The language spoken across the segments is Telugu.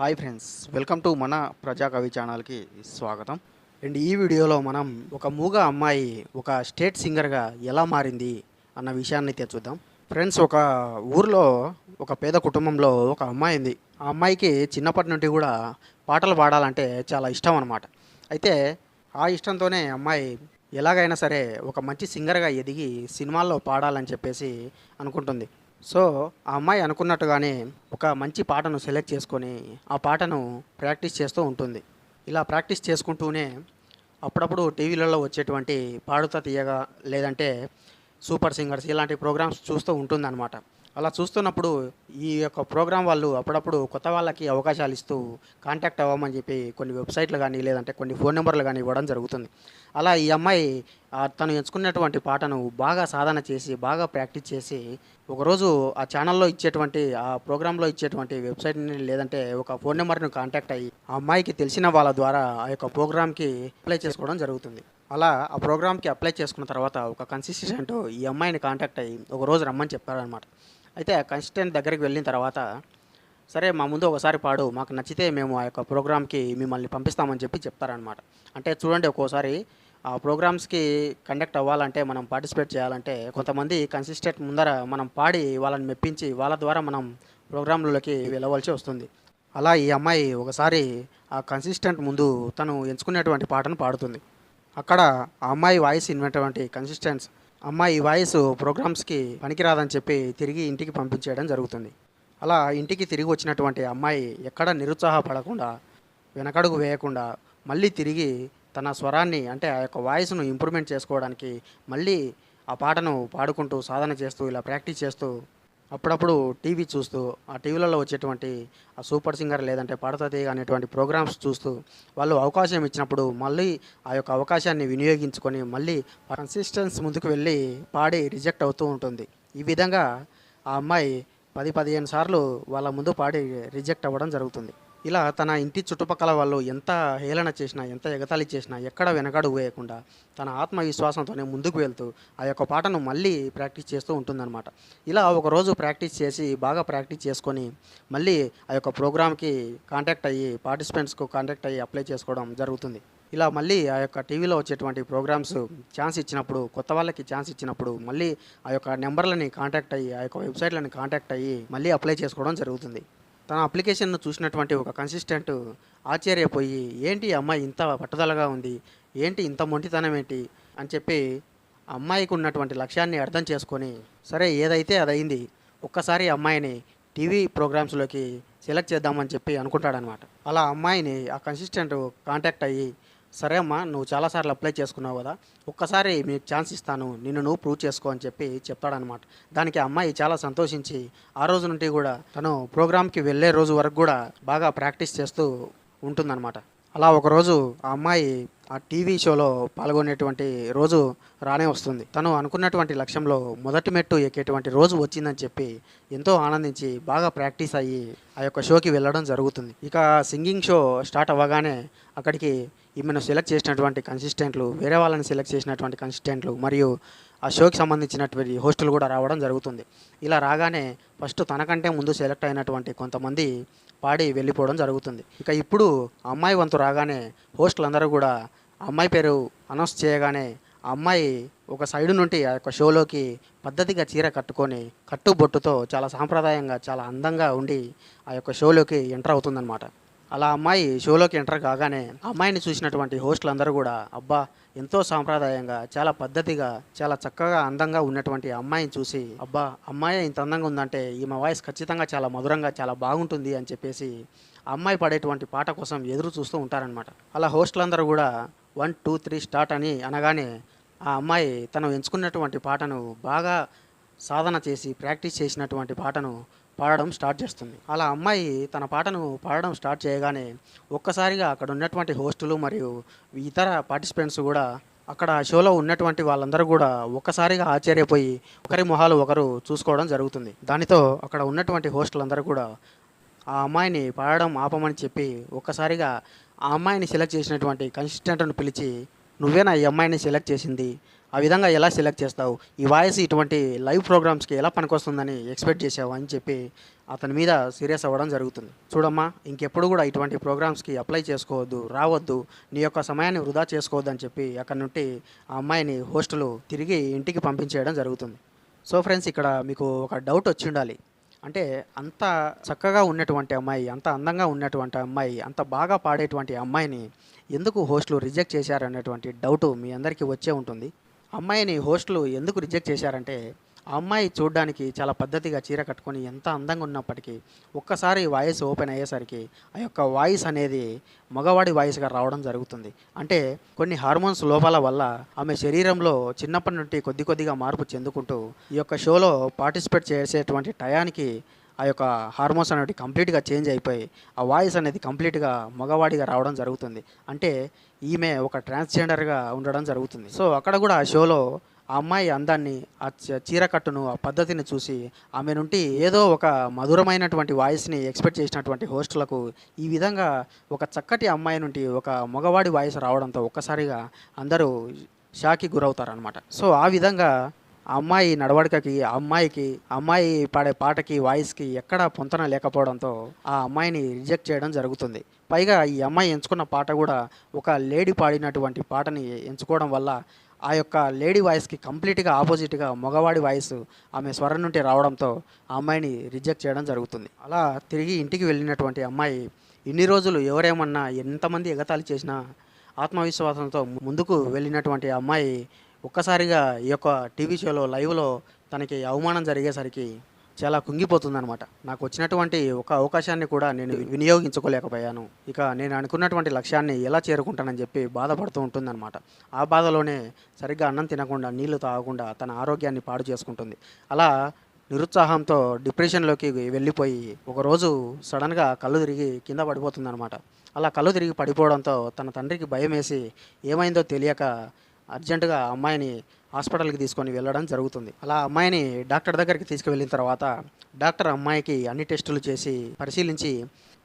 హాయ్ ఫ్రెండ్స్, వెల్కమ్ టు మన ప్రజాకవి ఛానల్కి స్వాగతం. అండ్ ఈ వీడియోలో మనం ఒక మూగ అమ్మాయి ఒక స్టేట్ సింగర్గా ఎలా మారింది అన్న విషయాన్ని చూద్దాం. ఫ్రెండ్స్, ఒక ఊర్లో ఒక పేద కుటుంబంలో ఒక అమ్మాయి ఉంది. ఆ అమ్మాయికి చిన్నప్పటి నుండి కూడా పాటలు పాడాలంటే చాలా ఇష్టం అన్నమాట. అయితే ఆ ఇష్టంతోనే అమ్మాయి ఎలాగైనా సరే ఒక మంచి సింగర్గా ఎదిగి సినిమాల్లో పాడాలని చెప్పేసి అనుకుంటుంది. సో, ఆ అమ్మాయి అనుకున్నట్టుగానే ఒక మంచి పాటను సెలెక్ట్ చేసుకొని, ఆ పాటను ప్రాక్టీస్ చేస్తూ ఉంటుంది. ఇలా ప్రాక్టీస్ చేసుకుంటూనే అప్పుడప్పుడు టీవీలలో వచ్చేటువంటి 'పాడుతా తీయగా' లేదంటే 'సూపర్ సింగర్స్' ఇలాంటి ప్రోగ్రామ్స్ చూస్తూ ఉంటుందన్నమాట. అలా చూస్తున్నప్పుడు ఈ యొక్క ప్రోగ్రామ్ వాళ్ళు అప్పుడప్పుడు కొత్త వాళ్ళకి అవకాశాలు ఇస్తూ కాంటాక్ట్ అవ్వమని చెప్పి కొన్ని వెబ్‌సైట్‌లు గానీ, లేదంటే కొన్ని ఫోన్ నంబర్‌లు గానీ ఇవ్వడం జరుగుతుంది. అలా ఈ అమ్మాయి తను ఎంచుకున్నటువంటి పాటను బాగా సాధన చేసి, బాగా ప్రాక్టీస్ చేసి, ఒకరోజు ఆ ఛానల్‌లో ఇచ్చేటువంటి ఆ ప్రోగ్రామ్‌లో ఇచ్చేటువంటి వెబ్‌సైట్‌ని లేదంటే ఒక ఫోన్ నంబర్‌ని కాంటాక్ట్ అయ్యి, ఆ అమ్మాయికి తెలిసిన వాళ్ళ ద్వారా ఆ యొక్క ప్రోగ్రామ్‌కి అప్లై చేసుకోవడం జరుగుతుంది. అలా ఆ ప్రోగ్రామ్‌కి అప్లై చేసుకున్న తర్వాత ఒక కన్సిస్టెంట్ ఈ అమ్మాయిని కాంటాక్ట్ అయ్యి ఒకరోజు రమ్మని చెప్పారనమాట. అయితే ఆ కన్సిస్టెంట్ దగ్గరికి వెళ్ళిన తర్వాత, "సరే మా ముందు ఒకసారి పాడు. మాకు నచ్చితే మేము ఆ యొక్క ప్రోగ్రామ్‌కి మిమ్మల్ని పంపిస్తామని" చెప్పి చెప్తారనమాట. అంటే చూడండి, ఒక్కోసారి ఆ ప్రోగ్రామ్స్‌కి కండక్ట్ అవ్వాలంటే, మనం పార్టిసిపేట్ చేయాలంటే కొంతమంది కన్సిస్టెంట్ ముందర మనం పాడి వాళ్ళని మెప్పించి వాళ్ళ ద్వారా మనం ప్రోగ్రామ్‌లోకి వెళ్ళవలసి వస్తుంది. అలా ఈ అమ్మాయి ఒకసారి ఆ కన్సిస్టెంట్ ముందు తను ఎంచుకునేటువంటి పాటను పాడుతుంది. అక్కడ ఆ అమ్మాయి వాయిస్ విన్నటువంటి కన్సిస్టెంట్స్, అమ్మాయి వాయిస్ ప్రోగ్రామ్స్‌కి పనికిరాదని చెప్పి తిరిగి ఇంటికి పంపించేయడం జరుగుతుంది. అలా ఇంటికి తిరిగి వచ్చినటువంటి అమ్మాయి ఎక్కడ నిరుత్సాహపడకుండా, వెనకడుగు వేయకుండా, మళ్ళీ తిరిగి తన స్వరాన్ని అంటే ఆ యొక్క వాయిస్‌ను ఇంప్రూవ్‌మెంట్ చేసుకోవడానికి మళ్ళీ ఆ పాటను పాడుకుంటూ, సాధన చేస్తూ, ఇలా ప్రాక్టీస్ చేస్తూ, అప్పుడప్పుడు టీవీ చూస్తూ, ఆ టీవీలలో వచ్చేటువంటి ఆ 'సూపర్ సింగర్' లేదంటే 'పాడుతా తీయగా' అనేటువంటి ప్రోగ్రామ్స్ చూస్తూ, వాళ్ళు అవకాశం ఇచ్చినప్పుడు మళ్ళీ ఆ యొక్క అవకాశాన్ని వినియోగించుకొని మళ్ళీ కన్సిస్టెన్స్ ముందుకు వెళ్ళి పాడి రిజెక్ట్ అవుతూ ఉంటుంది. ఈ విధంగా ఆ అమ్మాయి 10, 15 సార్లు వాళ్ళ ముందు పాడి రిజెక్ట్ అవ్వడం జరుగుతుంది. ఇలా తన ఇంటి చుట్టుపక్కల వాళ్ళు ఎంత హేళన చేసినా, ఎంత ఎగతాళి చేసినా ఎక్కడ వెనకడుగు వేయకుండా తన ఆత్మవిశ్వాసంతోనే ముందుకు వెళ్తూ ఆ యొక్క పాటను మళ్ళీ ప్రాక్టీస్ చేస్తూ ఉంటుందన్నమాట. ఇలా ఒకరోజు ప్రాక్టీస్ చేసి బాగా ప్రాక్టీస్ చేసుకొని మళ్ళీ ఆ యొక్క ప్రోగ్రామ్‌కి కాంటాక్ట్ అయ్యి, పార్టిసిపెంట్స్‌కు కాంటాక్ట్ అయ్యి అప్లై చేసుకోవడం జరుగుతుంది. ఇలా మళ్ళీ ఆ యొక్క టీవీలో వచ్చేటువంటి ప్రోగ్రామ్స్ ఛాన్స్ ఇచ్చినప్పుడు, కొత్త వాళ్ళకి ఛాన్స్ ఇచ్చినప్పుడు మళ్ళీ ఆ యొక్క నంబర్‌లని కాంటాక్ట్ అయ్యి, ఆ యొక్క వెబ్‌సైట్‌లని కాంటాక్ట్ అయ్యి మళ్ళీ అప్లై చేసుకోవడం జరుగుతుంది. తన అప్లికేషన్‌ను చూసినటువంటి ఒక కన్సిస్టెంట్ ఆశ్చర్యపోయి, "ఏంటి ఈ అమ్మాయి ఇంత పట్టుదలగా ఉంది? ఏంటి ఇంత మొండితనం ఏంటి?" అని చెప్పి ఆ అమ్మాయికి ఉన్నటువంటి లక్ష్యాన్ని అర్థం చేసుకొని, సరే ఏదైతే అదయింది. ఒక్కసారి ఆ అమ్మాయిని టీవీ ప్రోగ్రామ్స్‌లోకి సెలెక్ట్ చేద్దామని చెప్పి అనుకుంటాడనమాట. అలా ఆ అమ్మాయిని ఆ కన్సిస్టెంట్ కాంటాక్ట్ అయ్యి, "సరే అమ్మా, నువ్వు చాలా సార్లు అప్లై చేసుకున్నావు గదా! ఒక్కసారి మీకు ఛాన్స్ ఇస్తాను. నిన్ను నువ్వు ప్రూవ్ చేసుకో" అని చెప్పి చెప్తాడనమాట. దానికి ఆ అమ్మాయి చాలా సంతోషించి, ఆ రోజు నుండి గూడా తను ప్రోగ్రామ్‌కి వెళ్ళే రోజు వరకు గూడా బాగా ప్రాక్టీస్ చేస్తూ ఉంటుందనమాట. అలా ఒకరోజు ఆ అమ్మాయి ఆ టీవీ షోలో పాల్గొనేటువంటి రోజు రానే వస్తుంది. తను అనుకున్నటువంటి లక్ష్యంలో మొదటి మెట్టు ఎక్కేటువంటి రోజు వచ్చిందని చెప్పి ఎంతో ఆనందించి బాగా ప్రాక్టీస్ అయ్యి ఆ యొక్క షోకి వెళ్ళడం జరుగుతుంది. ఇక సింగింగ్ షో స్టార్ట్ అవ్వగానే అక్కడికి ఈమెను సెలెక్ట్ చేసినటువంటి కన్సిస్టెంట్లు, వేరే వాళ్ళని సెలెక్ట్ చేసినటువంటి కన్సిస్టెంట్లు మరియు ఆ షోకి సంబంధించినటువంటి హోస్టులు కూడా రావడం జరుగుతుంది. ఇలా రాగానే ఫస్ట్ తనకంటే ముందు సెలెక్ట్ అయినటువంటి కొంతమంది పాడి వెళ్ళిపోవడం జరుగుతుంది. ఇక ఇప్పుడు ఆ అమ్మాయి వంతు రాగానే హోస్టులందరూ కూడా ఆ అమ్మాయి పేరు అనౌన్స్ చేయగానే ఆ అమ్మాయి ఒక సైడు నుండి ఆ యొక్క షోలోకి పద్ధతిగా చీర కట్టుకొని, కట్టుబొట్టుతో చాలా సాంప్రదాయంగా, చాలా అందంగా ఉండి ఆ యొక్క షోలోకి ఎంటర్ అవుతుందనమాట. అలా అమ్మాయి షోలోకి ఎంటర్ కాగానే ఆ అమ్మాయిని చూసినటువంటి హోస్టులందరూ కూడా, అబ్బా! ఎంతో సాంప్రదాయంగా, చాలా పద్ధతిగా, చాలా చక్కగా, అందంగా ఉన్నటువంటి ఆ అమ్మాయిని చూసి, అబ్బా! అమ్మాయే ఇంత అందంగా ఉందంటే ఈమె వాయిస్ ఖచ్చితంగా చాలా మధురంగా, చాలా బాగుంటుంది అని చెప్పేసి ఆ అమ్మాయి పాడేటువంటి పాట కోసం ఎదురు చూస్తూ ఉంటారనమాట. అలా హోస్టులందరూ కూడా 1, 2, 3 స్టార్ట్ అని అనగానే ఆ అమ్మాయి తను ఎంచుకున్నటువంటి పాటను బాగా సాధన చేసి, ప్రాక్టీస్ చేసినటువంటి పాటను పాడడం స్టార్ట్ చేస్తుంది. అలా అమ్మాయి తన పాటను పాడడం స్టార్ట్ చేయగానే ఒక్కసారిగా అక్కడ ఉన్నటువంటి హోస్టులు మరియు ఇతర పార్టిసిపెంట్స్ కూడా, అక్కడ షోలో ఉన్నటువంటి వాళ్ళందరూ కూడా ఒక్కసారిగా ఆశ్చర్యపోయి ఒకరి మొహాలు ఒకరు చూసుకోవడం జరుగుతుంది. దానితో అక్కడ ఉన్నటువంటి హోస్టులందరూ కూడా ఆ అమ్మాయిని పాడడం ఆపమని చెప్పి ఒక్కసారిగా ఆ అమ్మాయిని సెలెక్ట్ చేసినటువంటి కన్సిస్టెంట్‌ని పిలిచి, "నువ్వేనా ఈ అమ్మాయిని సెలెక్ట్ చేసింది? ఆ విధంగా ఎలా సెలెక్ట్ చేస్తావు? ఈ వాయిస్ ఇటువంటి లైవ్ ప్రోగ్రామ్స్‌కి ఎలా పనికొస్తుందని ఎక్స్‌పెక్ట్ చేశావు? అని చెప్పి అతని మీద సీరియస్ అవ్వడం జరుగుతుంది. చూడమ్మా, ఇంకెప్పుడు కూడా ఇటువంటి ప్రోగ్రామ్స్‌కి అప్లై చేసుకోవద్దు, రావద్దు, నీ యొక్క సమయాన్ని వృధా చేసుకోవద్దని చెప్పి అక్కడి నుండి ఆ అమ్మాయిని హోస్టులు తిరిగి ఇంటికి పంపించేయడం జరుగుతుంది. సో ఫ్రెండ్స్, ఇక్కడ మీకు ఒక డౌట్ వచ్చుండాలి. అంటే అంత చక్కగా ఉన్నటువంటి అమ్మాయి, అంత అందంగా ఉన్నటువంటి అమ్మాయి, అంత బాగా పాడేటువంటి అమ్మాయిని ఎందుకు హోస్టులు రిజెక్ట్ చేశారనేటువంటి డౌటు మీ అందరికీ వచ్చే ఉంటుంది. అమ్మాయిని హోస్టులు ఎందుకు రిజెక్ట్ చేశారంటే, ఆ అమ్మాయి చూడ్డానికి చాలా పద్ధతిగా చీర కట్టుకొని ఎంత అందంగా ఉన్నప్పటికీ ఒక్కసారి వాయిస్ ఓపెన్ అయ్యేసరికి ఆ యొక్క వాయిస్ అనేది మగవాడి వాయిస్గా రావడం జరుగుతుంది. అంటే కొన్ని హార్మోన్స్ లోపాల వల్ల ఆమె శరీరంలో చిన్నప్పటి నుండి కొద్ది కొద్దిగా మార్పు చెందుకుంటూ ఈ యొక్క షోలో పార్టిసిపేట్ చేసేటువంటి టయానికి ఆ యొక్క హార్మోన్స్ అనేవి కంప్లీట్గా చేంజ్ అయిపోయి ఆ వాయిస్ అనేది కంప్లీట్గా మగవాడిగా రావడం జరుగుతుంది. అంటే ఈమె ఒక ట్రాన్స్జెండర్గా ఉండడం జరుగుతుంది. సో అక్కడ కూడా ఆ షోలో ఆ అమ్మాయి అందాన్ని, ఆ చీర కట్టును, ఆ పద్ధతిని చూసి ఆమె నుండి ఏదో ఒక మధురమైనటువంటి వాయిస్ని ఎక్స్పెక్ట్ చేసినటువంటి హోస్టులకు ఈ విధంగా ఒక చక్కటి అమ్మాయి నుండి ఒక మగవాడి వాయిస్ రావడంతో ఒక్కసారిగా అందరూ షాక్కి గురవుతారనమాట. సో ఆ విధంగా ఆ అమ్మాయి నడవడికకి, ఆ అమ్మాయి పాడే పాటకి, వాయిస్కి ఎక్కడా పొంతన లేకపోవడంతో ఆ అమ్మాయిని రిజెక్ట్ చేయడం జరుగుతుంది. పైగా ఈ అమ్మాయి ఎంచుకున్న పాట కూడా ఒక లేడీ పాడినటువంటి పాటని ఎంచుకోవడం వల్ల ఆ యొక్క లేడీ వాయిస్కి కంప్లీట్గా ఆపోజిట్గా మగవాడి వాయిస్ ఆమె స్వరం నుండి రావడంతో ఆ అమ్మాయిని రిజెక్ట్ చేయడం జరుగుతుంది. అలా తిరిగి ఇంటికి వెళ్ళినటువంటి అమ్మాయి ఇన్ని రోజులు ఎవరేమన్నా, ఎంతమంది ఎగతాళి చేసినా ఆత్మవిశ్వాసంతో ముందుకు వెళ్ళినటువంటి అమ్మాయి ఒక్కసారిగా ఈ యొక్క టీవీ షోలో లైవ్లో తనకి అవమానం జరిగేసరికి చాలా కుంగిపోతుందనమాట. నాకు వచ్చినటువంటి ఒక అవకాశాన్ని కూడా నేను వినియోగించుకోలేకపోయాను, ఇక నేను అనుకున్నటువంటి లక్ష్యాన్ని ఎలా చేరుకుంటానని చెప్పి బాధపడుతూ ఉంటుందన్నమాట. ఆ బాధలోనే సరిగ్గా అన్నం తినకుండా, నీళ్లు తాగకుండా తన ఆరోగ్యాన్ని పాడు చేసుకుంటుంది. అలా నిరుత్సాహంతో డిప్రెషన్లోకి వెళ్ళిపోయి ఒకరోజు సడన్గా కళ్ళు తిరిగి కింద పడిపోతుందన్నమాట. అలా కళ్ళు తిరిగి పడిపోవడంతో తన తండ్రికి భయం వేసి ఏమైందో తెలియక అర్జెంటుగా అమ్మాయిని హాస్పిటల్కి తీసుకొని వెళ్ళడం జరుగుతుంది. అలా అమ్మాయిని డాక్టర్ దగ్గరికి తీసుకువెళ్ళిన తర్వాత డాక్టర్ అమ్మాయికి అన్ని టెస్టులు చేసి పరిశీలించి,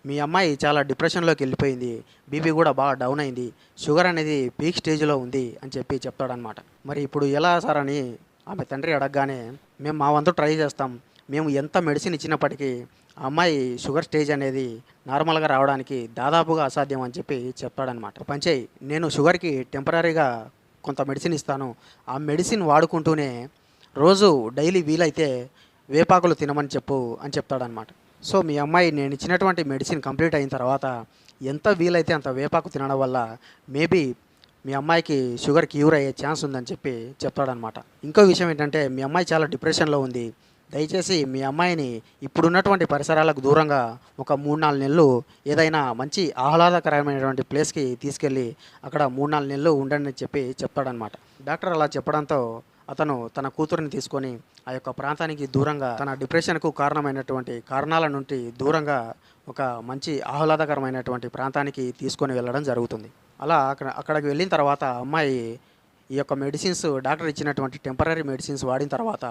మీ అమ్మాయి చాలా డిప్రెషన్లోకి వెళ్ళిపోయింది, బీపీ కూడా బాగా డౌన్ అయింది, షుగర్ అనేది పీక్ స్టేజ్లో ఉంది అని చెప్పి చెప్తాడనమాట. మరి ఇప్పుడు ఎలా సార్ అని ఆమె తండ్రి అడగగానే, మేము మా వంతు ట్రై చేస్తాం, మేము ఎంత మెడిసిన్ ఇచ్చినప్పటికీ ఆ అమ్మాయి షుగర్ స్టేజ్ అనేది నార్మల్గా రావడానికి దాదాపుగా అసాధ్యం అని చెప్పి చెప్తాడనమాట. పంచేయి, నేను షుగర్కి టెంపరీగా కొంత మెడిసిన్ ఇస్తాను, ఆ మెడిసిన్ వాడుకుంటూనే రోజు డైలీ వీలైతే వేపాకులు తినమని చెప్పు అని చెప్తాడనమాట. సో మీ అమ్మాయి నేను ఇచ్చినటువంటి మెడిసిన్ కంప్లీట్ అయిన తర్వాత ఎంత వీలైతే అంత వేపాకు తినడం వల్ల మేబీ మీ అమ్మాయికి షుగర్ క్యూర్ అయ్యే ఛాన్స్ ఉందని చెప్పి చెప్తాడనమాట. ఇంకో విషయం ఏంటంటే, మీ అమ్మాయి చాలా డిప్రెషన్లో ఉంది, దయచేసి మీ అమ్మాయిని ఇప్పుడున్నటువంటి పరిసరాలకు దూరంగా ఒక 3-4 నెలలు ఏదైనా మంచి ఆహ్లాదకరమైనటువంటి ప్లేస్కి తీసుకెళ్ళి అక్కడ 3-4 నెలలు ఉండండి అని చెప్పి చెప్తాడనమాట. డాక్టర్ అలా చెప్పడంతో అతను తన కూతురిని తీసుకొని ఆ యొక్క ప్రాంతానికి దూరంగా, తన డిప్రెషన్కు కారణమైనటువంటి కారణాల నుండి దూరంగా ఒక మంచి ఆహ్లాదకరమైనటువంటి ప్రాంతానికి తీసుకొని వెళ్ళడం జరుగుతుంది. అలా అక్కడికి వెళ్ళిన తర్వాత అమ్మాయి ఈ యొక్క మెడిసిన్స్, డాక్టర్ ఇచ్చినటువంటి టెంపరీ మెడిసిన్స్ వాడిన తర్వాత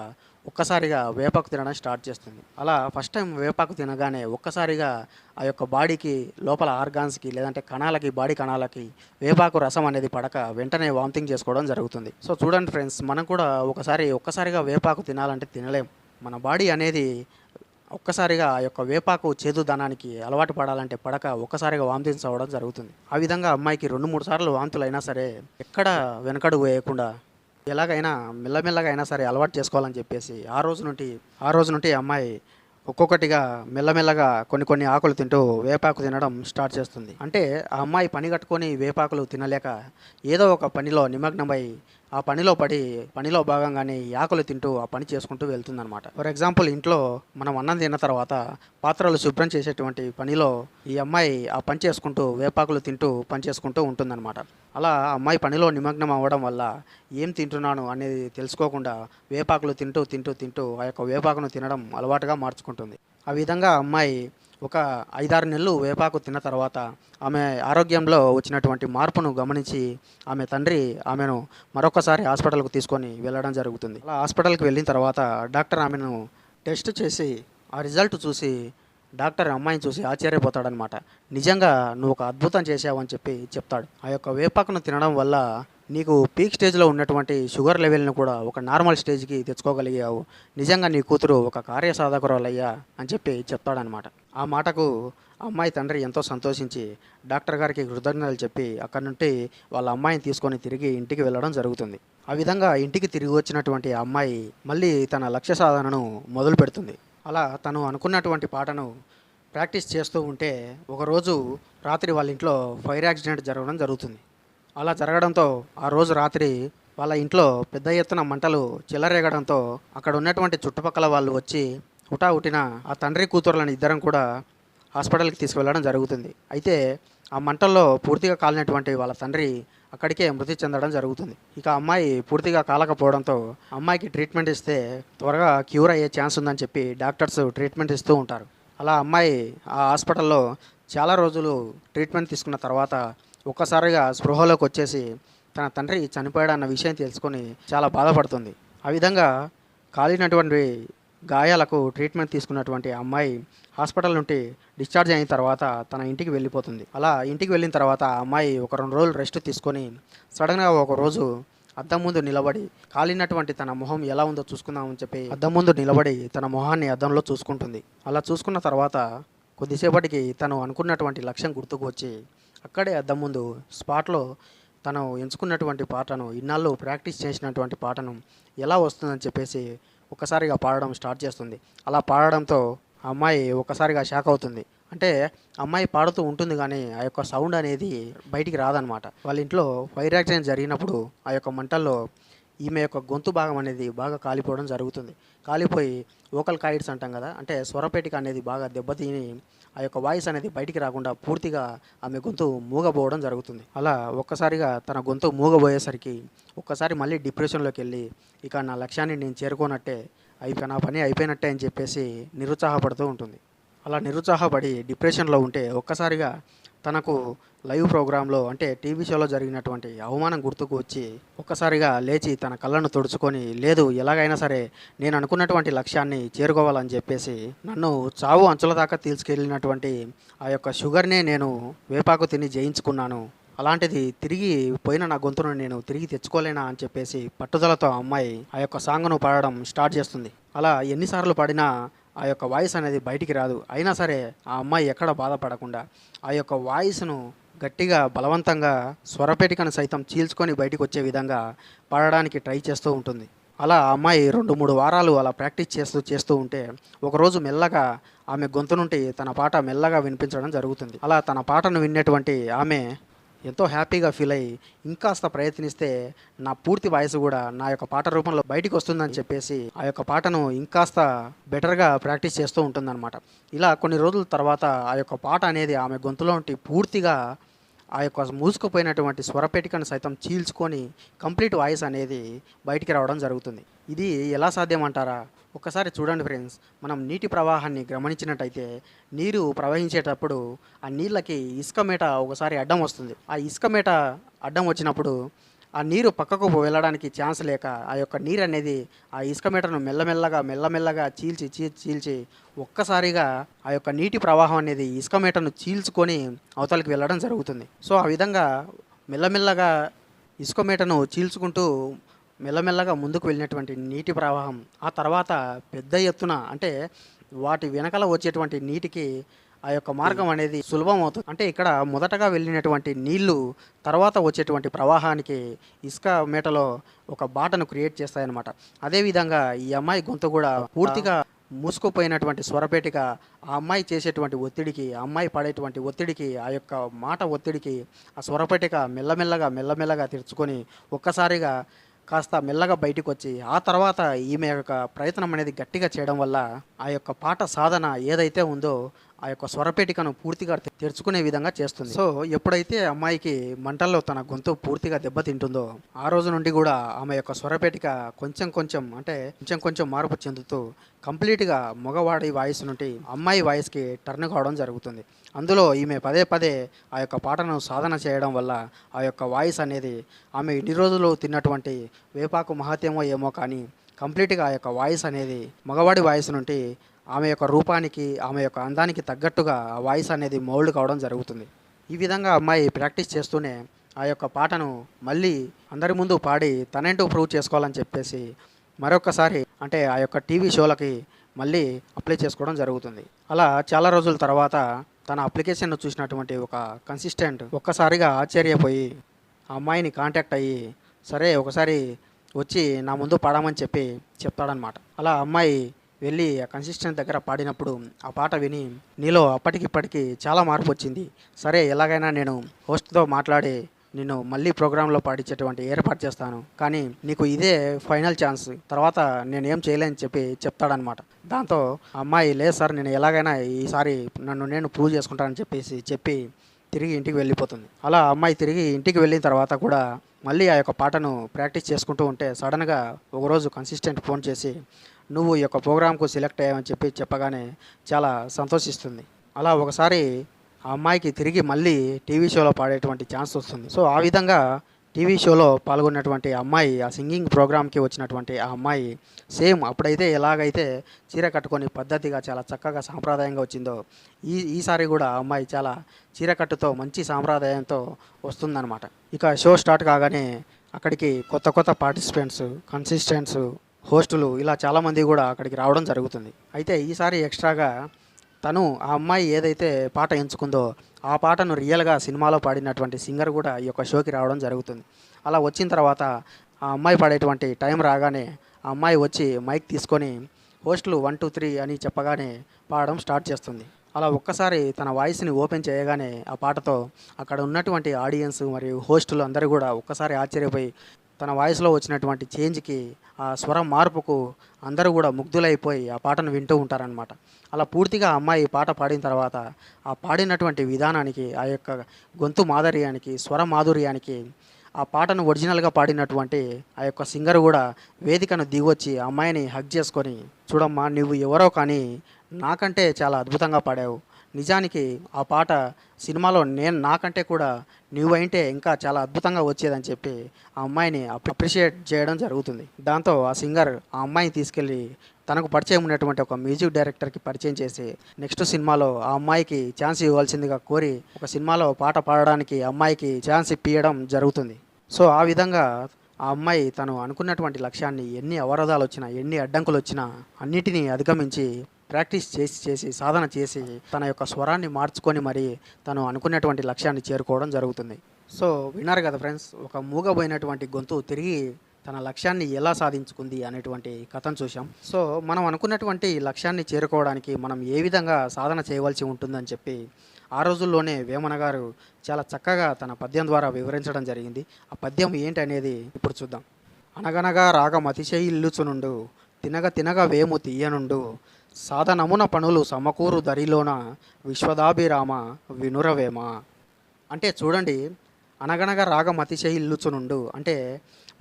ఒక్కసారిగా వేపాకు తినడం స్టార్ట్ చేస్తుంది. అలా ఫస్ట్ టైం వేపాకు తినగానే ఒక్కసారిగా ఆ యొక్క బాడీకి లోపల ఆర్గాన్స్కి, లేదంటే కణాలకి, బాడీ కణాలకి వేపాకు రసం అనేది పడక వెంటనే వామిటింగ్ చేసుకోవడం జరుగుతుంది. సో చూడండి ఫ్రెండ్స్, మనం కూడా ఒక్కసారిగా వేపాకు తినాలంటే తినలేం. మన బాడీ అనేది ఒక్కసారిగా ఆ యొక్క వేపాకు చేదుదనానికి అలవాటు పడాలంటే పడక ఒక్కసారిగా వామిటింగ్స్ అవ్వడం జరుగుతుంది. ఆ విధంగా అమ్మాయికి 2-3 సార్లు వాంతులు అయినా సరే ఎక్కడ వెనకడుగు వేయకుండా ఎలాగైనా మెల్లమెల్లగా అయినా సరే అలవాటు చేసుకోవాలని చెప్పేసి ఆ రోజు నుండి అమ్మాయి ఒక్కొక్కటిగా మెల్లమెల్లగా కొన్ని ఆకులు తింటూ వేపాకు తినడం స్టార్ట్ చేస్తుంది. అంటే ఆ అమ్మాయి పని కట్టుకొని వేపాకులు తినలేక ఏదో ఒక పనిలో నిమగ్నమై ఆ పనిలో భాగంగానే ఈ ఆకులు తింటూ ఆ పని చేసుకుంటూ వెళ్తుందనమాట. ఫర్ ఎగ్జాంపుల్, ఇంట్లో మనం అన్నం తిన్న తర్వాత పాత్రలు శుభ్రం చేసేటువంటి పనిలో ఈ అమ్మాయి ఆ పని చేసుకుంటూ వేపాకులు తింటూ పని చేసుకుంటూ ఉంటుందన్నమాట. అలా అమ్మాయి పనిలో నిమగ్నం అవ్వడం వల్ల ఏం తింటున్నాను అనేది తెలుసుకోకుండా వేపాకులు తింటూ ఆ యొక్క వేపాకును తినడం అలవాటుగా మార్చుకుంటుంది. ఆ విధంగా అమ్మాయి ఒక 5-6 నెలలు వేపాకు తిన్న తర్వాత ఆమె ఆరోగ్యంలో వచ్చినటువంటి మార్పును గమనించి ఆమె తండ్రి ఆమెను మరొకసారి హాస్పిటల్కు తీసుకొని వెళ్ళడం జరుగుతుంది. అలా హాస్పిటల్కి వెళ్ళిన తర్వాత డాక్టర్ ఆమెను టెస్ట్ చేసి ఆ రిజల్ట్ చూసి డాక్టర్ అమ్మాయిని చూసి ఆశ్చర్యపోతాడనమాట. నిజంగా నువ్వు ఒక అద్భుతం చేసావు అని చెప్పి చెప్తాడు. ఆ యొక్క వేపాకును తినడం వల్ల నీకు పీక్ స్టేజ్లో ఉన్నటువంటి షుగర్ లెవెల్ని కూడా ఒక నార్మల్ స్టేజ్కి తెచ్చుకోగలిగావు. నిజంగా నీ కూతురు ఒక కార్యసాధకురాలయ్యా అని చెప్పి చెప్తాడనమాట. ఆ మాటకు అమ్మాయి తండ్రి ఎంతో సంతోషించి డాక్టర్ గారికి కృతజ్ఞతలు చెప్పి అక్కడి నుండి వాళ్ళ అమ్మాయిని తీసుకొని తిరిగి ఇంటికి వెళ్ళడం జరుగుతుంది. ఆ విధంగా ఇంటికి తిరిగి వచ్చినటువంటి ఆ అమ్మాయి మళ్ళీ తన లక్ష్య సాధనను మొదలు పెడుతుంది. అలా తను అనుకున్నటువంటి పాటను ప్రాక్టీస్ చేస్తూ ఉంటే ఒకరోజు రాత్రి వాళ్ళ ఇంట్లో ఫైర్ యాక్సిడెంట్ జరగడం జరుగుతుంది. అలా జరగడంతో ఆ రోజు రాత్రి వాళ్ళ ఇంట్లో పెద్ద ఎత్తున మంటలు చెలరేగడంతో అక్కడ ఉన్నటువంటి చుట్టుపక్కల వాళ్ళు వచ్చి హుటాహుటిన ఆ తండ్రి కూతురులను ఇద్దరం కూడా హాస్పిటల్కి తీసుకువెళ్ళడం జరుగుతుంది. అయితే ఆ మంటల్లో పూర్తిగా కాలినటువంటి వాళ్ళ తండ్రి అక్కడికే మృతి చెందడం జరుగుతుంది. ఇక అమ్మాయి పూర్తిగా కాలకపోవడంతో అమ్మాయికి ట్రీట్మెంట్ ఇస్తే త్వరగా క్యూర్ అయ్యే ఛాన్స్ ఉందని చెప్పి డాక్టర్స్ ట్రీట్మెంట్ ఇస్తూ ఉంటారు. అలా అమ్మాయి ఆ హాస్పిటల్లో చాలా రోజులు ట్రీట్మెంట్ తీసుకున్న తర్వాత ఒక్కసారిగా స్పృహలోకి వచ్చేసి తన తండ్రి చనిపోయాడన్న విషయం తెలుసుకొని చాలా బాధపడుతుంది. ఆ విధంగా కాలినటువంటి గాయాలకు ట్రీట్మెంట్ తీసుకున్నటువంటి అమ్మాయి హాస్పిటల్ నుండి డిశ్చార్జ్ అయిన తర్వాత తన ఇంటికి వెళ్ళిపోతుంది. అలా ఇంటికి వెళ్ళిన తర్వాత ఆ అమ్మాయి ఒక 2 రోజులు రెస్ట్ తీసుకొని సడన్గా ఒకరోజు అద్దం ముందు నిలబడి కాలినటువంటి తన మొహం ఎలా ఉందో చూసుకుందామని చెప్పి అద్దం ముందు నిలబడి తన మొహాన్ని అద్దంలో చూసుకుంటుంది. అలా చూసుకున్న తర్వాత కొద్దిసేపటికి తను అనుకున్నటువంటి లక్ష్యం గుర్తుకు వచ్చి అక్కడే అద్దం ముందు స్పాట్లో తను ఎంచుకున్నటువంటి పాటను ఇన్నాళ్ళు ప్రాక్టీస్ చేసినటువంటి పాటను ఎలా వస్తుందని చెప్పేసి ఒక్కసారిగా పాడడం స్టార్ట్ చేస్తుంది. అలా పాడడంతో ఆ అమ్మాయి ఒక్కసారిగా షాక్ అవుతుంది. అంటే అమ్మాయి పాడుతూ ఉంటుంది కానీ ఆ యొక్క సౌండ్ అనేది బయటికి రాదనమాట. వాళ్ళ ఇంట్లో ఫైర్ యాక్సిడెంట్ జరిగినప్పుడు ఆ యొక్క మంటల్లో ఈమె యొక్క గొంతు భాగం అనేది బాగా కాలిపోవడం జరుగుతుంది. కాలిపోయి వోకల్ కాయిడ్స్ అంటాం కదా, అంటే స్వరపేటిక అనేది బాగా దెబ్బతిని ఆ యొక్క వాయిస్ అనేది బయటికి రాకుండా పూర్తిగా ఆమె గొంతు మూగబోవడం జరుగుతుంది. అలా ఒక్కసారిగా తన గొంతు మూగబోయేసరికి ఒక్కసారి మళ్ళీ డిప్రెషన్లోకి వెళ్ళి ఇక నా లక్ష్యాన్ని నేను చేరుకోనట్టే, ఇక నా పని అయిపోయినట్టే అని చెప్పేసి నిరుత్సాహపడుతూ ఉంటుంది. అలా నిరుత్సాహపడి డిప్రెషన్లో ఉంటే ఒక్కసారిగా తనకు లైవ్ ప్రోగ్రాంలో అంటే టీవీ షోలో జరిగినటువంటి అవమానం గుర్తుకు వచ్చి ఒక్కసారిగా లేచి తన కళ్ళను తుడుచుకొని, లేదు ఎలాగైనా సరే నేను అనుకున్నటువంటి లక్ష్యాన్ని చేరుకోవాలని చెప్పేసి నన్ను చావు అంచుల దాకా తీసుకెళ్ళినటువంటి ఆ యొక్క షుగర్నే నేను వేపాకు తిని జయించుకున్నాను, అలాంటిది తిరిగి పోయిన నా గొంతును నేను తిరిగి తెచ్చుకోలేనా అని చెప్పేసి పట్టుదలతో ఆ అమ్మాయి ఆ యొక్క సాంగ్ను పాడడం స్టార్ట్ చేస్తుంది. అలా ఎన్నిసార్లు పాడినా ఆ యొక్క వాయిస్ అనేది బయటికి రాదు. అయినా సరే ఆ అమ్మాయి ఎక్కడ బాధపడకుండా ఆ యొక్క వాయిస్ను గట్టిగా బలవంతంగా స్వరపేటికను సైతం చీల్చుకొని బయటికి వచ్చే విధంగా పాడడానికి ట్రై చేస్తూ ఉంటుంది. అలా ఆ అమ్మాయి 2-3 వారాలు అలా ప్రాక్టీస్ చేస్తూ ఉంటే ఒకరోజు మెల్లగా ఆమె గొంతు నుండి తన పాట మెల్లగా వినిపించడం జరుగుతుంది. అలా తన పాటను విన్నటువంటి ఆమె ఎంతో హ్యాపీగా ఫీల్ అయ్యి ఇంకాస్త ప్రయత్నిస్తే నా పూర్తి వాయిస్ కూడా నా యొక్క పాట రూపంలో బయటికి వస్తుందని చెప్పేసి ఆ యొక్క పాటను ఇంకాస్త బెటర్గా ప్రాక్టీస్ చేస్తూ ఉంటుందన్నమాట. ఇలా కొన్ని రోజుల తర్వాత ఆ యొక్క పాట అనేది ఆమె గొంతులో ఉండి పూర్తిగా ఆ యొక్క మూసుకుపోయినటువంటి స్వరపేటికను సైతం చీల్చుకొని కంప్లీట్ వాయిస్ అనేది బయటికి రావడం జరుగుతుంది. ఇది ఎలా సాధ్యమంటారా? ఒక్కసారి చూడండి ఫ్రెండ్స్, మనం నీటి ప్రవాహాన్ని గమనించినట్టయితే నీరు ప్రవహించేటప్పుడు ఆ నీళ్ళకి ఇసుక మేట ఒకసారి అడ్డం వస్తుంది. ఆ ఇసుక మేట అడ్డం వచ్చినప్పుడు ఆ నీరు పక్కకు వెళ్ళడానికి ఛాన్స్ లేక ఆ యొక్క నీరు అనేది ఆ ఇసుక మేటను మెల్లమెల్లగా చీల్చి ఒక్కసారిగా ఆ యొక్క నీటి ప్రవాహం అనేది ఇసుక మేటను చీల్చుకొని అవతలికి వెళ్ళడం జరుగుతుంది. సో ఆ విధంగా మెల్లమెల్లగా ఇసుక మేటను చీల్చుకుంటూ మెల్లమెల్లగా ముందుకు వెళ్ళినటువంటి నీటి ప్రవాహం ఆ తర్వాత పెద్ద ఎత్తున అంటే వాటి వెనకాల వచ్చేటువంటి నీటికి ఆ యొక్క మార్గం అనేది సులభం అవుతుంది. అంటే ఇక్కడ మొదటగా వెళ్ళినటువంటి నీళ్లు తర్వాత వచ్చేటువంటి ప్రవాహానికి ఇసుక మేటలో ఒక బాటను క్రియేట్ చేస్తాయన్నమాట. అదేవిధంగా ఈ అమ్మాయి గొంతు కూడా పూర్తిగా మూసుకుపోయినటువంటి స్వరపేటిక ఆ అమ్మాయి చేసేటువంటి ఒత్తిడికి, ఆ అమ్మాయి పడేటువంటి ఒత్తిడికి, ఆ యొక్క మాట ఒత్తిడికి ఆ స్వరపేటిక మెల్లమెల్లగా తెరుచుకొని ఒక్కసారిగా కాస్త మెల్లగా బయటికి వచ్చి ఆ తర్వాత ఈమె యొక్క ప్రయత్నం అనేది గట్టిగా చేయడం వల్ల ఆ యొక్క పాట సాధన ఏదైతే ఉందో ఆ యొక్క స్వరపేటికను పూర్తిగా తెరుచుకునే విధంగా చేస్తుంది. సో ఎప్పుడైతే అమ్మాయికి మంటల్లో తన గొంతు పూర్తిగా దెబ్బతింటుందో ఆ రోజు నుండి కూడా ఆమె యొక్క స్వరపేటిక కొంచెం మార్పు చెందుతూ కంప్లీట్గా మగవాడి వాయిస్ నుండి అమ్మాయి వాయిస్కి టర్న్ కావడం జరుగుతుంది. అందులో ఈమె పదే ఆ యొక్క పాటను సాధన చేయడం వల్ల ఆ యొక్క వాయిస్ అనేది ఆమె ఇన్ని రోజులు తిన్నటువంటి వేపాకు మహత్యమో ఏమో కానీ కంప్లీట్గా ఆ యొక్క వాయిస్ అనేది మగవాడి వాయిస్ నుండి ఆమె యొక్క రూపానికి, ఆమె యొక్క అందానికి తగ్గట్టుగా ఆ వాయిస్ అనేది మౌల్డ్ కావడం జరుగుతుంది. ఈ విధంగా అమ్మాయి ప్రాక్టీస్ చేస్తూనే ఆ యొక్క పాటను మళ్ళీ అందరి ముందు పాడి తనేంటో ప్రూవ్ చేసుకోవాలని చెప్పేసి మరొకసారి అంటే ఆ యొక్క టీవీ షోలకి మళ్ళీ అప్లై చేసుకోవడం జరుగుతుంది. అలా చాలా రోజుల తర్వాత తన అప్లికేషన్ను చూసినటువంటి ఒక కన్సిస్టెంట్ ఒక్కసారిగా ఆశ్చర్యపోయి ఆ అమ్మాయిని కాంటాక్ట్ అయ్యి సరే ఒకసారి వచ్చి నా ముందు పాడమని చెప్తాడనమాట. అలా అమ్మాయి వెళ్ళి ఆ కన్సిస్టెంట్ దగ్గర పాడినప్పుడు ఆ పాట విని నీలో అప్పటికిప్పటికి చాలా మార్పు వచ్చింది, సరే ఎలాగైనా నేను హోస్ట్తో మాట్లాడి నిన్ను మళ్ళీ ప్రోగ్రాంలో పాడించేటువంటి ఏర్పాటు చేస్తాను, కానీ నీకు ఇదే ఫైనల్ ఛాన్స్, తర్వాత నేను ఏం చేయలేని చెప్తాడనమాట. దాంతో ఆ అమ్మాయి లేదు సార్ నేను ఎలాగైనా ఈసారి నన్ను నేను ప్రూవ్ చేసుకుంటానని చెప్పి తిరిగి ఇంటికి వెళ్ళిపోతుంది. అలా అమ్మాయి తిరిగి ఇంటికి వెళ్ళిన తర్వాత కూడా మళ్ళీ ఆ యొక్క పాటను ప్రాక్టీస్ చేసుకుంటూ ఉంటే సడన్గా ఒకరోజు కన్సిస్టెంట్ ఫోన్ చేసి నువ్వు ఈ యొక్క ప్రోగ్రాంకు సెలెక్ట్ అయ్యావని చెప్పగానే చాలా సంతోషిస్తుంది. అలా ఒకసారి ఆ అమ్మాయికి తిరిగి మళ్ళీ టీవీ షోలో పాడేటువంటి ఛాన్స్ వస్తుంది. సో ఆ విధంగా టీవీ షోలో పాల్గొన్నటువంటి అమ్మాయి, ఆ సింగింగ్ ప్రోగ్రామ్కి వచ్చినటువంటి ఆ అమ్మాయి సేమ్ అప్పుడైతే ఎలాగైతే చీర కట్టుకొని పద్ధతిగా చాలా చక్కగా సాంప్రదాయంగా వచ్చిందో ఈసారి కూడా ఆ అమ్మాయి చాలా చీర కట్టుతో మంచి సాంప్రదాయంతో వస్తుందన్నమాట. ఇక షో స్టార్ట్ కాగానే అక్కడికి కొత్త కొత్త పార్టిసిపెంట్స్, కన్సిస్టెంట్స్, హోస్టులు ఇలా చాలామంది కూడా అక్కడికి రావడం జరుగుతుంది. అయితే ఈసారి ఎక్స్ట్రాగా తను ఆ అమ్మాయి ఏదైతే పాట ఎంచుకుందో ఆ పాటను రియల్గా సినిమాలో పాడినటువంటి సింగర్ కూడా ఈ యొక్క షోకి రావడం జరుగుతుంది. అలా వచ్చిన తర్వాత ఆ అమ్మాయి పాడేటువంటి టైం రాగానే ఆ అమ్మాయి వచ్చి మైక్ తీసుకొని హోస్టులు 1 2 3 అని చెప్పగానే పాడడం స్టార్ట్ చేస్తుంది. అలా ఒక్కసారి తన వాయిస్ని ఓపెన్ చేయగానే ఆ పాటతో అక్కడ ఉన్నటువంటి ఆడియన్స్ మరియు హోస్టులు అందరూ కూడా ఒక్కసారి ఆశ్చర్యపోయి తన వాయిస్లో వచ్చినటువంటి చేంజ్కి, ఆ స్వరం మార్పుకు అందరూ కూడా ముగ్ధులైపోయి ఆ పాటను వింటూ ఉంటారనమాట. అలా పూర్తిగా అమ్మాయి పాట పాడిన తర్వాత ఆ పాడినటువంటి విధానానికి, ఆ యొక్క గొంతు మాధుర్యానికి, స్వర మాధుర్యానికి ఆ పాటను ఒరిజినల్గా పాడినటువంటి ఆ యొక్క సింగర్ కూడా వేదికను దిగొచ్చి ఆ అమ్మాయిని హగ్ చేసుకొని చూడమ్మా నువ్వు ఎవరో కానీ నాకంటే చాలా అద్భుతంగా పాడావు, నిజానికి ఆ పాట సినిమాలో నాకంటే కూడా నువ్వైంటే ఇంకా చాలా అద్భుతంగా వచ్చేదని చెప్పి ఆ అమ్మాయిని అప్రిషియేట్ చేయడం జరుగుతుంది. దాంతో ఆ సింగర్ ఆ అమ్మాయిని తీసుకెళ్ళి తనకు పరిచయం ఉన్నటువంటి ఒక మ్యూజిక్ డైరెక్టర్కి పరిచయం చేసి నెక్స్ట్ సినిమాలో ఆ అమ్మాయికి ఛాన్స్ ఇవ్వాల్సిందిగా కోరి ఒక సినిమాలో పాట పాడడానికి అమ్మాయికి ఛాన్స్ ఇప్పించడం జరుగుతుంది. సో ఆ విధంగా ఆ అమ్మాయి తను అనుకున్నటువంటి లక్ష్యాన్ని ఎన్ని అవరోధాలు వచ్చినా, ఎన్ని అడ్డంకులు వచ్చినా అన్నిటినీ అధిగమించి ప్రాక్టీస్ చేసి సాధన చేసి తన యొక్క స్వరాన్ని మార్చుకొని మరి తను అనుకున్నటువంటి లక్ష్యాన్ని చేరుకోవడం జరుగుతుంది. సో విన్నారు కదా ఫ్రెండ్స్, ఒక మూగబోయినటువంటి గొంతు తిరిగి తన లక్ష్యాన్ని ఎలా సాధించుకుంది అనేటువంటి కథను చూసాం. సో మనం అనుకున్నటువంటి లక్ష్యాన్ని చేరుకోవడానికి మనం ఏ విధంగా సాధన చేయవలసి ఉంటుందని చెప్పి ఆ రోజుల్లోనే వేమన గారు చాలా చక్కగా తన పద్యం ద్వారా వివరించడం జరిగింది. ఆ పద్యం ఏంటి అనేది ఇప్పుడు చూద్దాం. అనగనగా రాగం అతిశయిల్లుచునుండు, తినగ తినగ వేము తీయనుండు, సాధనమున పనులు సమకూరు దరిలోన, విశ్వదాభిరామ వినురవేమ. అంటే చూడండి, అనగనగా రాగం అతిశయిల్లుచునుండు అంటే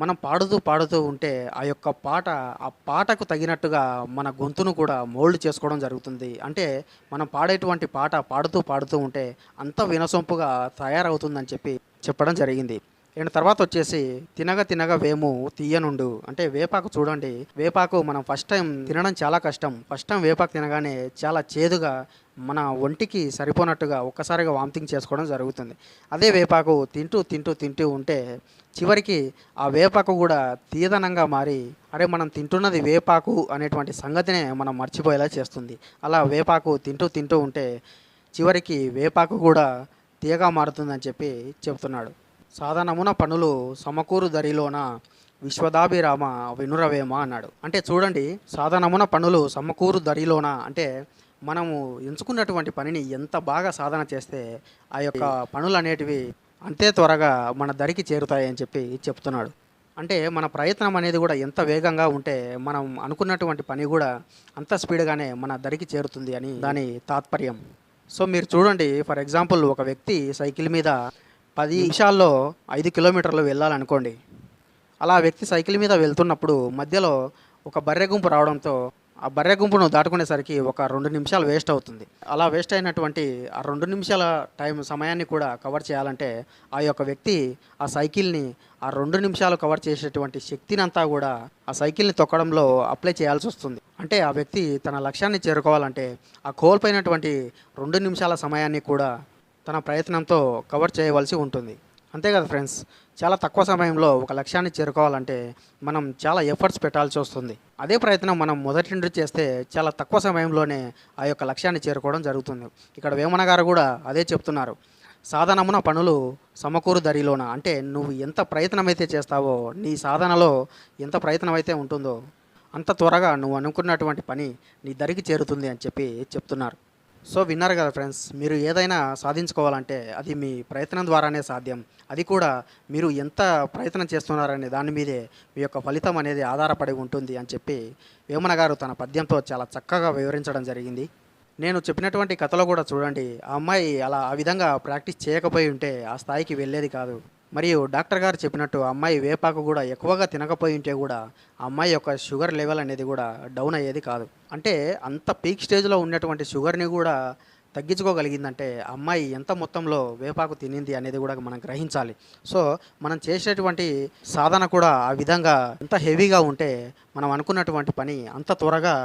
మనం పాడుతూ ఉంటే ఆ యొక్క పాట, ఆ పాటకు తగినట్టుగా మన గొంతును కూడా మోల్డ్ చేసుకోవడం జరుగుతుంది. అంటే మనం పాడేటువంటి పాట పాడుతూ ఉంటే అంత వినసొంపుగా తయారవుతుందని చెప్పడం జరిగింది. అండ్ తర్వాత వచ్చేసి తినగ తినగ వేము తీయనుండు అంటే వేపాకు చూడండి, వేపాకు మనం ఫస్ట్ టైం తినడం చాలా కష్టం. ఫస్ట్ టైం వేపాకు తినగానే చాలా చేదుగా మన ఒంటికి సరిపోనట్టుగా ఒక్కసారిగా వామిటింగ్ చేసుకోవడం జరుగుతుంది. అదే వేపాకు తింటూ ఉంటే చివరికి ఆ వేపాకు కూడా తీయదనంగా మారి అరే మనం తింటున్నది వేపాకు అనేటువంటి సంగతినే మనం మర్చిపోయేలా చేస్తుంది. అలా వేపాకు తింటూ ఉంటే చివరికి వేపాకు కూడా తీయగా మారుతుందని చెప్తున్నాడు. సాధనమున పనులు సమకూరు దరిలోన, విశ్వదాభిరామ వినురవేమ అన్నాడు. అంటే చూడండి, సాధనమున పనులు సమకూరు దరిలోన అంటే మనము ఎంచుకున్నటువంటి పనిని ఎంత బాగా సాధన చేస్తే ఆ యొక్క పనులు అనేటివి అంతే త్వరగా మన దరికి చేరుతాయి అని చెప్తున్నాడు. అంటే మన ప్రయత్నం అనేది కూడా ఎంత వేగంగా ఉంటే మనం అనుకున్నటువంటి పని కూడా అంత స్పీడ్గానే మన దరికి చేరుతుంది అని దాని తాత్పర్యం. సో మీరు చూడండి, ఫర్ ఎగ్జాంపుల్ ఒక వ్యక్తి సైకిల్ మీద 10 నిమిషాల్లో 5 కిలోమీటర్లు వెళ్ళాలనుకోండి. అలా వ్యక్తి సైకిల్ మీద వెళ్తున్నప్పుడు మధ్యలో ఒక బర్రె గుంపు రావడంతో ఆ బర్రె గుంపును దాటుకునేసరికి ఒక 2 నిమిషాలు వేస్ట్ అవుతుంది. అలా వేస్ట్ అయినటువంటి ఆ 2 నిమిషాల సమయాన్ని కూడా కవర్ చేయాలంటే ఆ యొక్క వ్యక్తి ఆ సైకిల్ని ఆ 2 నిమిషాలు కవర్ చేసేటువంటి శక్తిని అంతా కూడా ఆ సైకిల్ని తొక్కడంలో అప్లై చేయాల్సి వస్తుంది. అంటే ఆ వ్యక్తి తన లక్ష్యాన్ని చేరుకోవాలంటే ఆ కోల్పోయినటువంటి 2 నిమిషాల సమయాన్ని కూడా తన ప్రయత్నంతో కవర్ చేయవలసి ఉంటుంది. అంతే కదా ఫ్రెండ్స్. చాలా తక్కువ సమయంలో ఒక లక్ష్యాన్ని చేరుకోవాలంటే మనం చాలా ఎఫర్ట్స్ పెట్టాల్సి వస్తుంది. అదే ప్రయత్నం మనం మొదటి నుండి చేస్తే చాలా తక్కువ సమయంలోనే ఆ యొక్క లక్ష్యాన్ని చేరుకోవడం జరుగుతుంది. ఇక్కడ వేమన గారు కూడా అదే చెప్తున్నారు. సాధనమున పనులు సమకూరు దరిలోన, అంటే నువ్వు ఎంత ప్రయత్నమైతే చేస్తావో, నీ సాధనలో ఎంత ప్రయత్నం అయితే ఉంటుందో అంత త్వరగా నువ్వు అనుకున్నటువంటి పని నీ దరికి చేరుతుంది అని చెప్పి చెప్తున్నారు. సో విన్నారు కదా ఫ్రెండ్స్, మీరు ఏదైనా సాధించుకోవాలంటే అది మీ ప్రయత్నం ద్వారానే సాధ్యం. అది కూడా మీరు ఎంత ప్రయత్నం చేస్తున్నారనే దాని మీదే మీ యొక్క ఫలితం అనేది ఆధారపడి ఉంటుంది అని చెప్పి వేమన గారు తన పద్యంతో చాలా చక్కగా వివరించడం జరిగింది. నేను చెప్పినటువంటి కథలో కూడా చూడండి, ఆ అమ్మాయి ఆ విధంగా ప్రాక్టీస్ చేయకపోయి ఉంటే ఆ స్థాయికి వెళ్ళేది కాదు. మరియు డాక్టర్ గారు చెప్పినట్టు ఆ అమ్మాయి వేపాకు కూడా ఎక్కువగా తినకపోయి ఉంటే కూడా ఆ అమ్మాయి యొక్క షుగర్ లెవెల్ అనేది కూడా డౌన్ అయ్యేది కాదు. అంటే అంత పీక్ స్టేజ్లో ఉన్నటువంటి షుగర్ని కూడా తగ్గించుకోగలిగిందంటే ఆ అమ్మాయి ఎంత మొత్తంలో వేపాకు తినింది అనేది కూడా మనం గ్రహించాలి. సో మనం చేసేటువంటి సాధన కూడా ఆ విధంగా ఎంత హెవీగా ఉంటే మనం అనుకున్నటువంటి పని అంత త్వరగా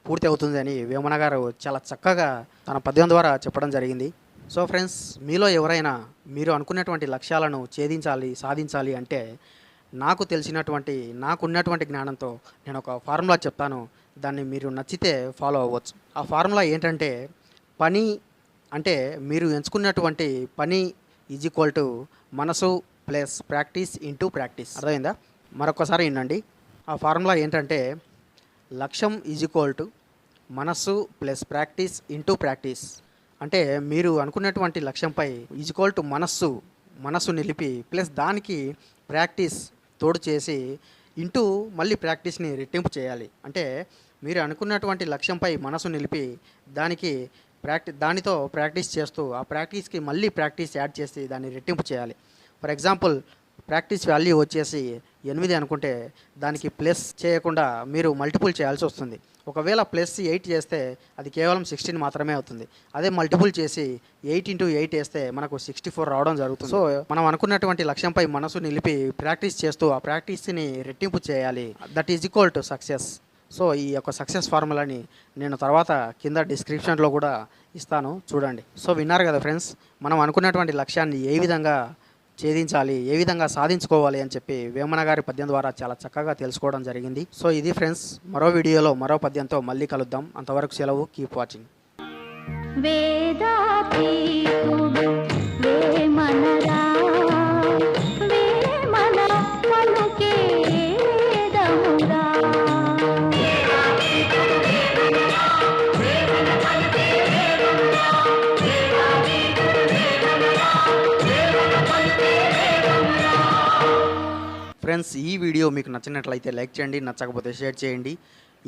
పూర్తి అవుతుంది అని వేమన గారు చాలా చక్కగా తన పద్యం ద్వారా చెప్పడం జరిగింది. సో ఫ్రెండ్స్, మీలో ఎవరైనా మీరు అనుకున్నటువంటి లక్ష్యాలను ఛేదించాలి, సాధించాలి అంటే నాకున్నటువంటి జ్ఞానంతో నేను ఒక ఫార్ములా చెప్తాను. దాన్ని మీరు నచ్చితే ఫాలో అవ్వచ్చు. ఆ ఫార్ములా ఏంటంటే, పని అంటే మీరు ఎంచుకున్నటువంటి పని ఈజ్ ఈక్వల్ టు మనసు ప్లస్ ప్రాక్టీస్ ఇంటూ ప్రాక్టీస్. అర్థమైందా? మరొకసారి వినండి. ఆ ఫార్ములా ఏంటంటే, లక్ష్యం ఈజ్ ఈక్వల్ టు మనస్సు ప్లస్ ప్రాక్టీస్ ఇంటూ ప్రాక్టీస్. అంటే మీరు అనుకున్నటువంటి లక్ష్యంపై ఈజ్ ఈక్వల్ టు మనస్సు నిలిపి ప్లస్ దానికి ప్రాక్టీస్ తోడు చేసి ఇంటూ మళ్ళీ ప్రాక్టీస్ని రెట్టింపు చేయాలి. అంటే మీరు అనుకున్నటువంటి లక్ష్యంపై మనసు నిలిపి దానితో ప్రాక్టీస్ చేస్తూ ఆ ప్రాక్టీస్కి మళ్ళీ ప్రాక్టీస్ యాడ్ చేసి దాన్ని రెట్టింపు చేయాలి. ఫర్ ఎగ్జాంపుల్, ప్రాక్టీస్ వాల్యూ వచ్చేసి 8 అనుకుంటే దానికి ప్లస్ చేయకుండా మీరు మల్టిపుల్ చేయాల్సి వస్తుంది. ఒకవేళ ప్లస్ 8 చేస్తే అది కేవలం 16 మాత్రమే అవుతుంది. అదే మల్టిపుల్ చేసి 8 ఇంటూ 8 వేస్తే మనకు 64 రావడం జరుగుతుంది. సో మనం అనుకున్నటువంటి లక్ష్యంపై మనసు నిలిపి ప్రాక్టీస్ చేస్తూ ఆ ప్రాక్టీస్ని రెట్టింపు చేయాలి. That is equal to success. So ఈ యొక్క సక్సెస్ ఫార్ములాని నేను తర్వాత కింద డిస్క్రిప్షన్లో కూడా ఇస్తాను, చూడండి. సో విన్నారు కదా ఫ్రెండ్స్, మనం అనుకున్నటువంటి లక్ష్యాన్ని ఏ విధంగా ఛేదించాలి, ఏ విధంగా సాధించుకోవాలి అని చెప్పి వేమన గారి పద్యం ద్వారా చాలా చక్కగా తెలుసుకోవడం జరిగింది. సో ఇది ఫ్రెండ్స్, మరో వీడియోలో మరో పద్యంతో మళ్ళీ కలుద్దాం. అంతవరకు సెలవు. Keep watching. ఫ్రెండ్స్, ఈ వీడియో మీకు నచ్చినట్లయితే లైక్ చేయండి, నచ్చకపోతే షేర్ చేయండి.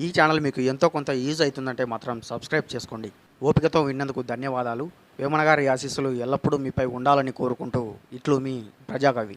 ఈ ఛానల్ మీకు ఎంతో కొంత యూజ్ అవుతుందంటే మాత్రం సబ్స్క్రైబ్ చేసుకోండి. ఓపికతో విన్నందుకు ధన్యవాదాలు. వేమన గారి ఆశీస్సులు ఎల్లప్పుడూ మీపై ఉండాలని కోరుకుంటూ ఇట్లు మీ ప్రజాకవి.